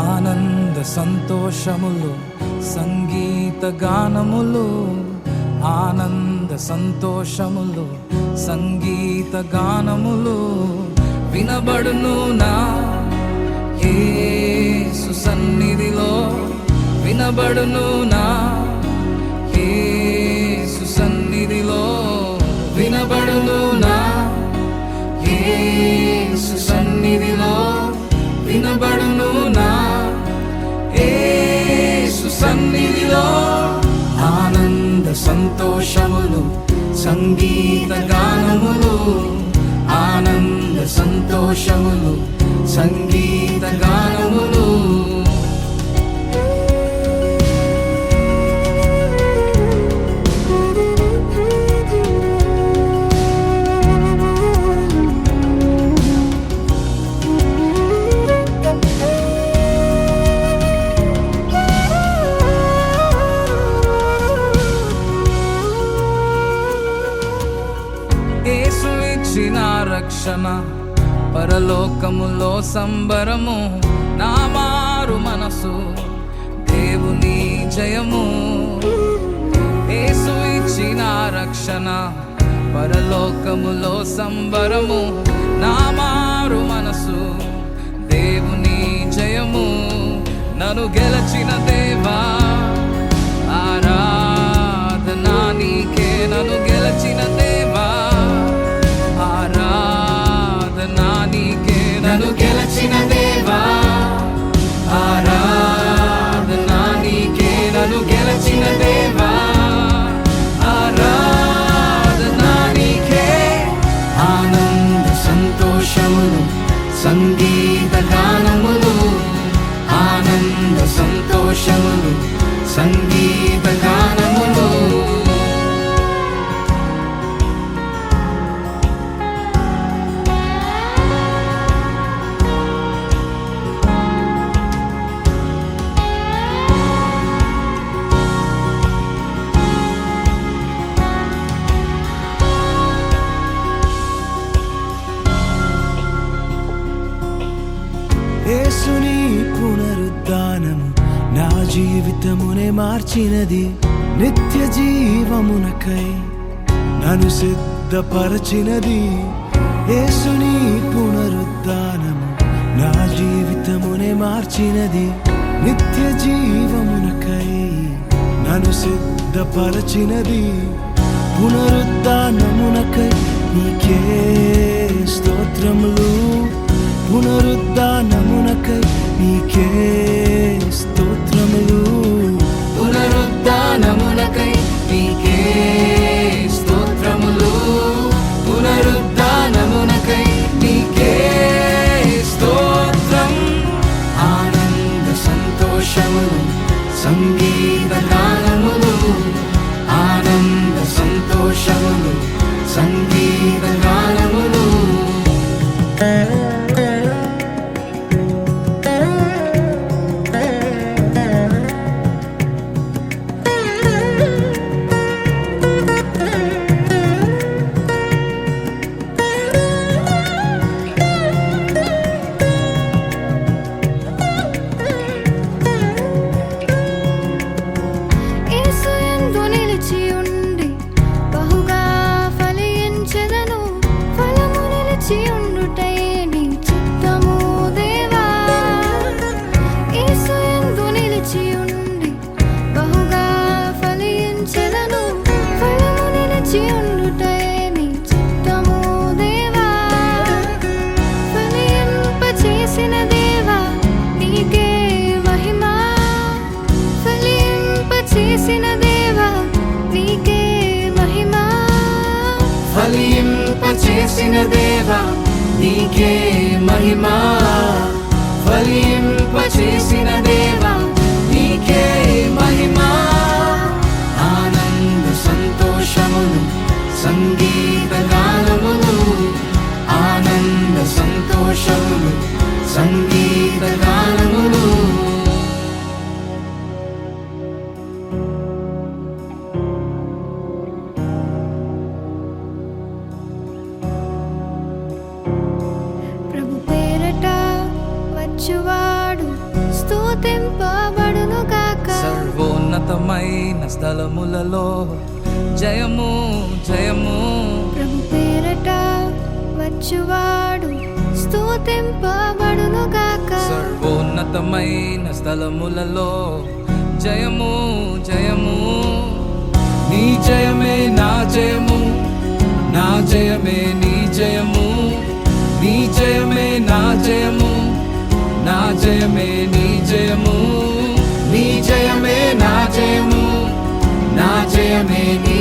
ఆనంద సంతోషములు సంగీత గానములు, ఆనంద సంతోషములు సంగీత గానములు వినబడును నా యేసు సన్నిధిలో, వినబడును నా యేసు సన్నిధిలో, వినబడును నా యేసు సన్నిధిలో, వినబడును నా యేసు సన్నిధిలో. ఆనంద సంతోషములు సంగీత గానములు, ఆనంద సంతోషములు సంగీత గానములు. యేసు ఇచ్చిన రక్షణ పరలోకములో సంబరము, నా మారు మనసు దేవుని జయము. యేసు ఇచ్చిన రక్షణ పరలోకములో సంబరము, నా మారు మనసు దేవుని జయము. నన్ను గెలచిన దేవా ఆరాధనా నీకే, నన్ను గెలచిన దేవా ఆరాధనా నీకే, నన్ను గెలచిన దేవా ఆరాధనా నీకే, నన్ను గెలచిన దేవా ఆరాధనా నీకే. ఆనంద సంతోషములు సంగీత గానములు, ఆనంద సంతోషములు సంగీత గానములు. యేసుని పునరుద్ధానము నా జీవితమునే మార్చినది, నిత్య జీవమునకై నన్ను సిద్ధపరచినది. యేసుని పునరుద్ధానము నా జీవితమునే మార్చినది, నిత్య జీవమునకై నన్ను సిద్ధపరచినది. పునరుద్ధానమునకై నీకే స్తోత్రములు, పునరుద్ధానమునకై నీకే స్తోత్రములు, పునరుద్ధానమునకై నీకే స్తోత్రములు, పునరుద్ధానమునకై నీకే స్తోత్రం. ఆనంద సంతోషములు సంగీత గానములు, ఆనంద సంతోషములు సంగీత గానములు. ఫలింపచేసిన దేవా నీకే మహిమా, ఫలింపచేసిన దేవా నీకే మహిమా. ఆనంద సంతోషములు సంగీత గానములు, ఆనంద సంతోషములు సంగీత గానములు. ప్రభు పేరట వచ్చువాడు స్తుతింపబడును గాక. సర్వోన్నతమైన స్థలములలో జయము జయము. ప్రభు పేరట వచ్చువాడు స్తుతింపబడును గాక. సర్వోన్నతమైన స్థలములలో జయము జయము. నీ జయమే నా జయము, నా జయమే నీ జయము. నీ జయమే నా జయము, నా జయమే నీ జయము. నీ జయమే నా జయము, నా జయమే నీ